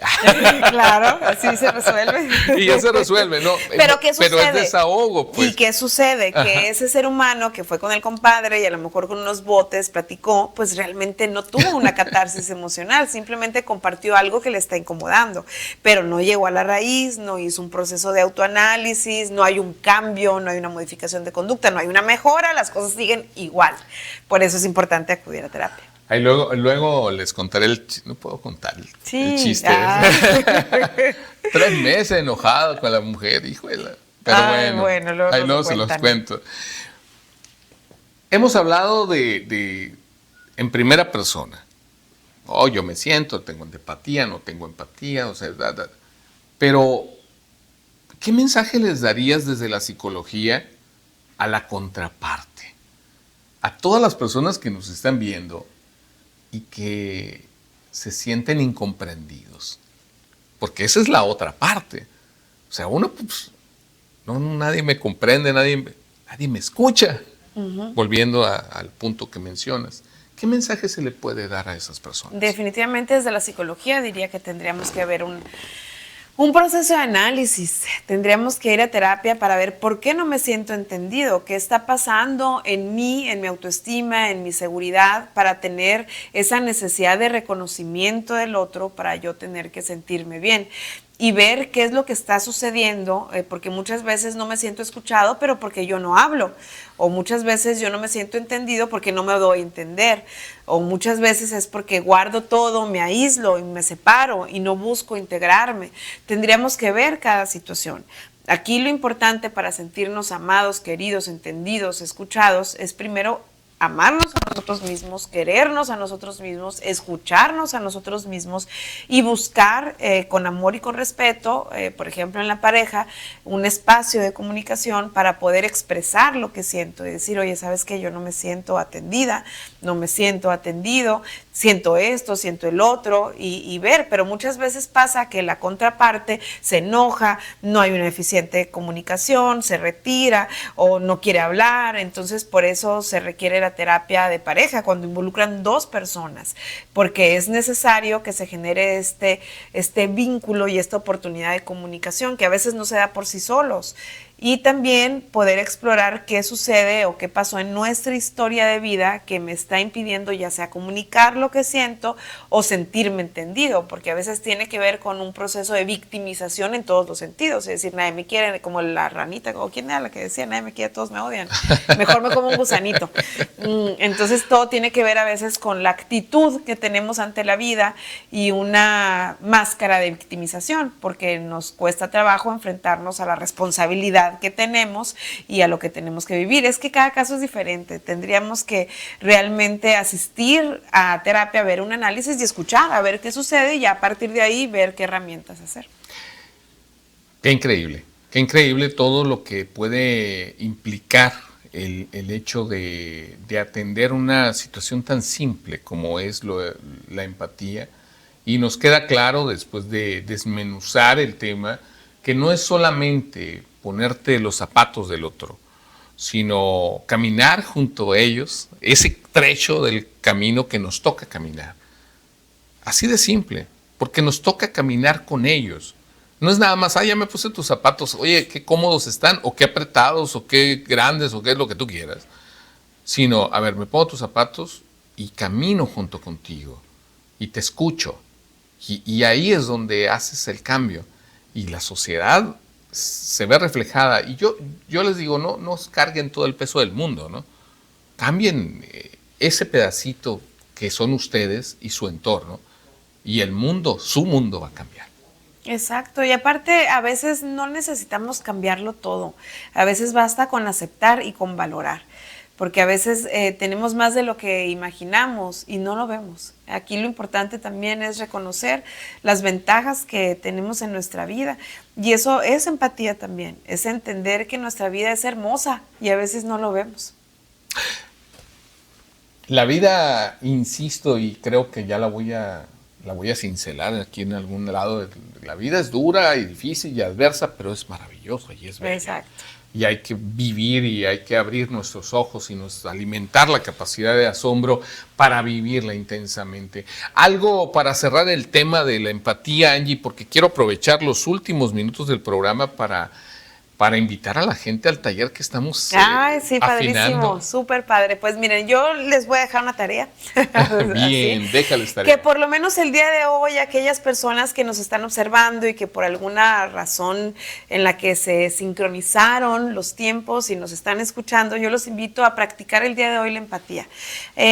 Claro, así se resuelve. Y ya se resuelve, ¿no? Pero ¿qué sucede? Pero es desahogo, pues. ¿Y qué sucede? Ajá. Que ese ser humano que fue con el compadre y a lo mejor con unos botes platicó, pues realmente no tuvo una catarsis emocional, simplemente compartió algo que le está incomodando, pero no llegó a la raíz, no hizo un proceso de autoanálisis, no hay un cambio, no hay una modificación de conducta, no hay una mejora, las cosas siguen igual. Por eso es importante acudir a terapia. Ahí luego les contaré no puedo contar el chiste. 3 meses enojado con la mujer, híjole. Pero bueno, ahí luego se los cuento. Hemos hablado de en primera persona. Yo me siento, tengo empatía, no tengo empatía, o sea, pero ¿qué mensaje les darías desde la psicología a la contraparte? A todas las personas que nos están viendo y que se sienten incomprendidos. Porque esa es la otra parte. O sea, uno, pues, nadie me comprende, nadie me escucha. Volviendo al punto que mencionas. ¿Qué mensaje se le puede dar a esas personas? Definitivamente desde la psicología diría que tendríamos que haber un proceso de análisis. Tendríamos que ir a terapia para ver por qué no me siento entendido, qué está pasando en mí, en mi autoestima, en mi seguridad, para tener esa necesidad de reconocimiento del otro, para yo tener que sentirme bien. Y ver qué es lo que está sucediendo, porque muchas veces no me siento escuchado, pero porque yo no hablo. O muchas veces yo no me siento entendido porque no me doy a entender. O muchas veces es porque guardo todo, me aíslo y me separo y no busco integrarme. Tendríamos que ver cada situación. Aquí lo importante para sentirnos amados, queridos, entendidos, escuchados, es primero amarnos a nosotros mismos, querernos a nosotros mismos, escucharnos a nosotros mismos y buscar con amor y con respeto, por ejemplo en la pareja, un espacio de comunicación para poder expresar lo que siento y decir, oye, ¿sabes qué? Yo no me siento atendida, no me siento atendido, siento esto, siento el otro y ver, pero muchas veces pasa que la contraparte se enoja, no hay una eficiente comunicación, se retira o no quiere hablar, entonces por eso se requiere la terapia de pareja cuando involucran 2 personas, porque es necesario que se genere este vínculo y esta oportunidad de comunicación que a veces no se da por sí solos. Y también poder explorar qué sucede o qué pasó en nuestra historia de vida que me está impidiendo ya sea comunicar lo que siento o sentirme entendido, porque a veces tiene que ver con un proceso de victimización en todos los sentidos, es decir, nadie me quiere, como la ranita, o quién era la que decía, nadie me quiere, todos me odian, mejor me como un gusanito. Entonces todo tiene que ver a veces con la actitud que tenemos ante la vida y una máscara de victimización, porque nos cuesta trabajo enfrentarnos a la responsabilidad que tenemos y a lo que tenemos que vivir. Es que cada caso es diferente. Tendríamos que realmente asistir a terapia, ver un análisis y escuchar, a ver qué sucede y a partir de ahí ver qué herramientas hacer. Qué increíble todo lo que puede implicar el hecho de atender una situación tan simple como es la empatía. Y nos queda claro, después de desmenuzar el tema, que no es solamente ponerte los zapatos del otro, sino caminar junto a ellos, ese trecho del camino que nos toca caminar. Así de simple, porque nos toca caminar con ellos. No es nada más, ya me puse tus zapatos, oye, qué cómodos están, o qué apretados, o qué grandes, o qué es lo que tú quieras. Sino, a ver, me pongo tus zapatos y camino junto contigo, y te escucho. Y ahí es donde haces el cambio. Y la sociedad se ve reflejada. Y yo les digo, no carguen todo el peso del mundo, ¿no? Cambien ese pedacito que son ustedes y su entorno. Y el mundo, su mundo va a cambiar. Exacto, y aparte a veces no necesitamos cambiarlo todo, a veces basta con aceptar y con valorar, porque a veces tenemos más de lo que imaginamos y no lo vemos. Aquí lo importante también es reconocer las ventajas que tenemos en nuestra vida, y eso es empatía también, es entender que nuestra vida es hermosa y a veces no lo vemos. La vida, insisto, y creo que ya la voy a cincelar aquí en algún lado. La vida es dura y difícil y adversa, pero es maravillosa y es bella. Exacto. Y hay que vivir y hay que abrir nuestros ojos y alimentar la capacidad de asombro para vivirla intensamente. Algo para cerrar el tema de la empatía, Angie, porque quiero aprovechar los últimos minutos del programa para invitar a la gente al taller que estamos Ay, sí, afinando. padrísimo, súper padre. Pues miren, yo les voy a dejar una tarea. Bien, Así, déjales tarea. que por lo menos el día de hoy, aquellas personas que nos están observando y que por alguna razón en la que se sincronizaron los tiempos y nos están escuchando, yo los invito a practicar el día de hoy la empatía.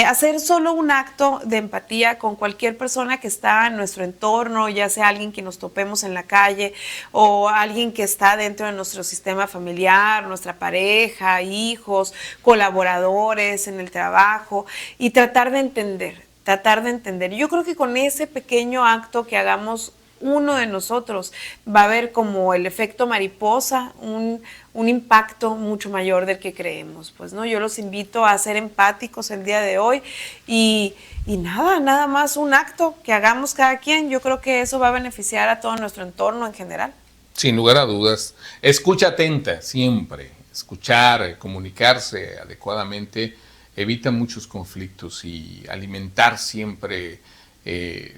Hacer solo un acto de empatía con cualquier persona que está en nuestro entorno, ya sea alguien que nos topemos en la calle o alguien que está dentro de nuestro sistema familiar, nuestra pareja, hijos, colaboradores en el trabajo, y tratar de entender. Yo creo que con ese pequeño acto que hagamos uno de nosotros va a haber como el efecto mariposa, un impacto mucho mayor del que creemos. Pues no, yo los invito a ser empáticos el día de hoy y nada más un acto que hagamos cada quien. Yo creo que eso va a beneficiar a todo nuestro entorno en general. Sin lugar a dudas. Escucha atenta siempre. Escuchar, comunicarse adecuadamente evita muchos conflictos y alimentar siempre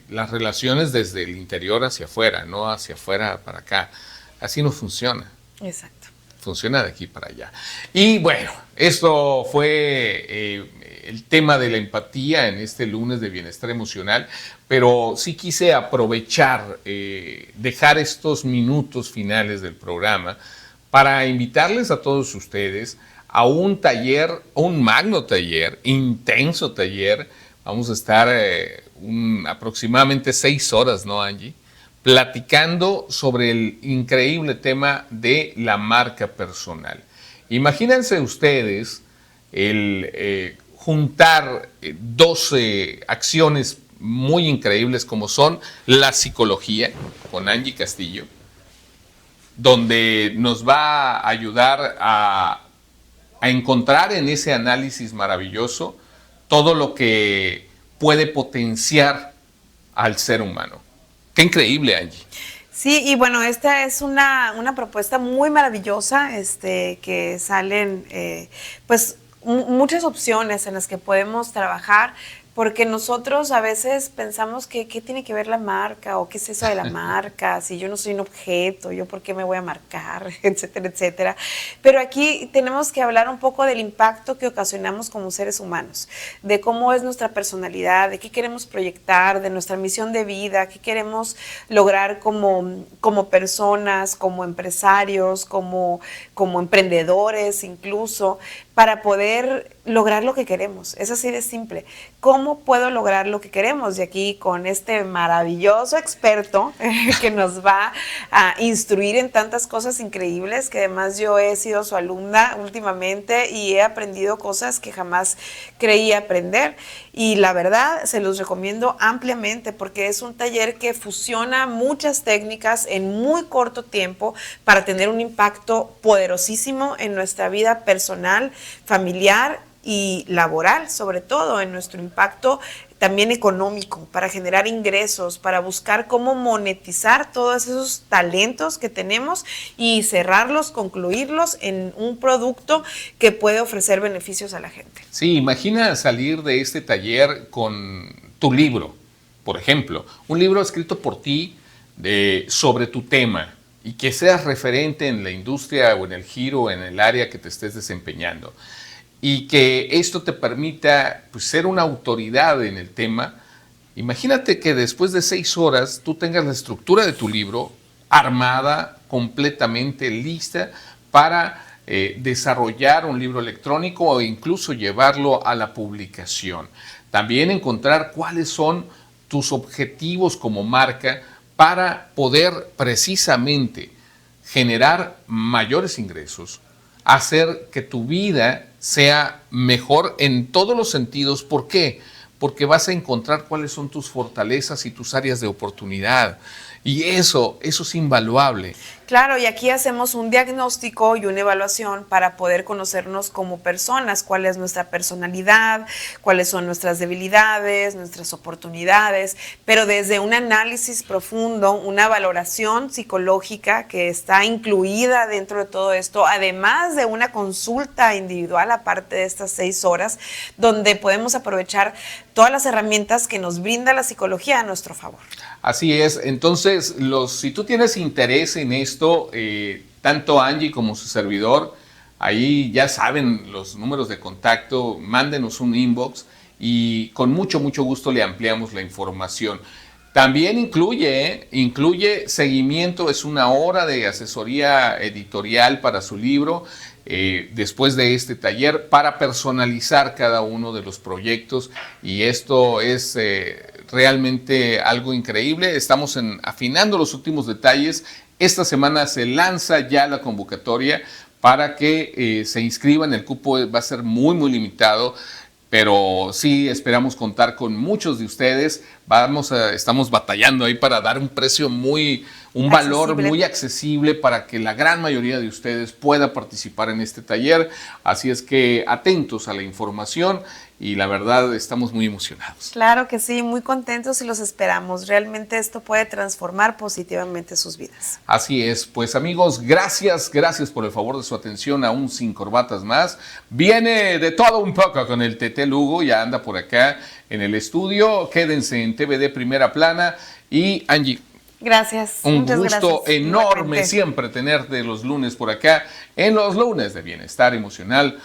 las relaciones desde el interior hacia afuera, no hacia afuera para acá. Así no funciona. Exacto. Funciona de aquí para allá. Y bueno, esto fue el tema de la empatía en este lunes de bienestar emocional, pero sí quise aprovechar, dejar estos minutos finales del programa para invitarles a todos ustedes a un taller, un magno taller, intenso taller. Vamos a estar aproximadamente 6 horas, ¿no, Angie? Platicando sobre el increíble tema de la marca personal. Imagínense ustedes el juntar 12 acciones muy increíbles como son la psicología con Angie Castillo, donde nos va a ayudar a encontrar en ese análisis maravilloso todo lo que puede potenciar al ser humano. Qué increíble, Angie. Sí, y bueno, esta es una propuesta muy maravillosa, que salen pues muchas opciones en las que podemos trabajar, porque nosotros a veces pensamos que qué tiene que ver la marca o qué es eso de la marca, si yo no soy un objeto, yo por qué me voy a marcar, etcétera, etcétera. Pero aquí tenemos que hablar un poco del impacto que ocasionamos como seres humanos, de cómo es nuestra personalidad, de qué queremos proyectar, de nuestra misión de vida, qué queremos lograr como personas, como empresarios, como emprendedores incluso, para poder lograr lo que queremos. Es así de simple. ¿Cómo puedo lograr lo que queremos? Y aquí con este maravilloso experto que nos va a instruir en tantas cosas increíbles, que además yo he sido su alumna últimamente y he aprendido cosas que jamás creí aprender. Y la verdad, se los recomiendo ampliamente porque es un taller que fusiona muchas técnicas en muy corto tiempo para tener un impacto poderosísimo en nuestra vida personal, familiar y laboral, sobre todo en nuestro impacto también económico, para generar ingresos, para buscar cómo monetizar todos esos talentos que tenemos y cerrarlos, concluirlos en un producto que puede ofrecer beneficios a la gente. Sí, imagina salir de este taller con tu libro, por ejemplo, un libro escrito por ti sobre tu tema y que seas referente en la industria o en el giro, en el área que te estés desempeñando. Y que esto te permita pues, ser una autoridad en el tema. Imagínate que después de 6 horas tú tengas la estructura de tu libro armada, completamente lista para desarrollar un libro electrónico o incluso llevarlo a la publicación. También encontrar cuáles son tus objetivos como marca para poder precisamente generar mayores ingresos, hacer que tu vida sea mejor en todos los sentidos. ¿Por qué? Porque vas a encontrar cuáles son tus fortalezas y tus áreas de oportunidad. Y eso es invaluable. Claro, y aquí hacemos un diagnóstico y una evaluación para poder conocernos como personas, cuál es nuestra personalidad, cuáles son nuestras debilidades, nuestras oportunidades, pero desde un análisis profundo, una valoración psicológica que está incluida dentro de todo esto, además de una consulta individual aparte de estas 6 horas, donde podemos aprovechar todas las herramientas que nos brinda la psicología a nuestro favor. Así es. Entonces, si tú tienes interés en esto, tanto Angie como su servidor, ahí ya saben los números de contacto, mándenos un inbox y con mucho gusto le ampliamos la información. También incluye seguimiento, es 1 hora de asesoría editorial para su libro, después de este taller, para personalizar cada uno de los proyectos, y esto es realmente algo increíble. Estamos afinando los últimos detalles. Esta semana se lanza ya la convocatoria para que se inscriban. El cupo va a ser muy limitado, pero sí esperamos contar con muchos de ustedes. Estamos batallando ahí para dar un valor muy accesible para que la gran mayoría de ustedes pueda participar en este taller. Así es que atentos a la información, y la verdad estamos muy emocionados. Claro que sí, muy contentos y los esperamos. Realmente esto puede transformar positivamente sus vidas. Así es. Pues amigos, gracias por el favor de su atención a un Sin Corbatas más. Viene de todo un poco con el Tete Lugo, ya anda por acá en el estudio. Quédense en TVD Primera Plana. Y Angie, gracias. Un Muchas gusto gracias. enorme Igualmente. siempre tenerte los lunes por acá, en los lunes de Bienestar Emocional.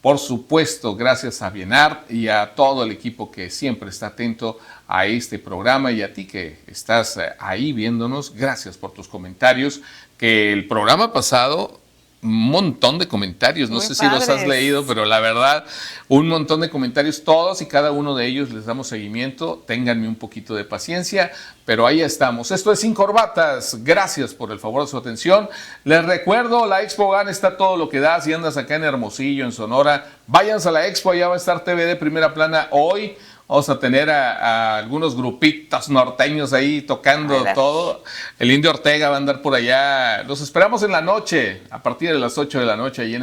Por supuesto, gracias a Bienart y a todo el equipo que siempre está atento a este programa, y a ti que estás ahí viéndonos. Gracias por tus comentarios, que el programa pasado, un montón de comentarios, no Muy sé si los has padres. leído, pero la verdad, un montón de comentarios, todos y cada uno de ellos les damos seguimiento. Ténganme un poquito de paciencia, pero ahí estamos. Esto es Sin Corbatas. Gracias por el favor de su atención. Les recuerdo, la Expo GAN está todo lo que da. Si andas acá en Hermosillo, en Sonora, váyanse a la Expo, allá va a estar TVD Primera Plana hoy. Vamos a tener a algunos grupitos norteños ahí tocando todo. El Indio Ortega va a andar por allá. Los esperamos en la noche, a partir de las 8 de la noche, ahí en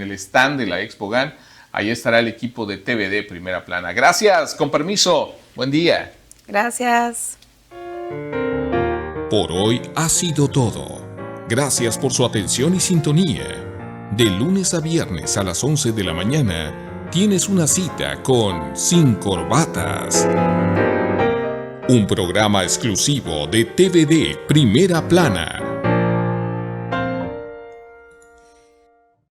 el stand de la Expo GAN. Ahí estará el equipo de TVD Primera Plana. Gracias, con permiso. Buen día. Gracias. Por hoy ha sido todo. Gracias por su atención y sintonía. De lunes a viernes a las 11 de la mañana, tienes una cita con Sin Corbatas, un programa exclusivo de TVD Primera Plana.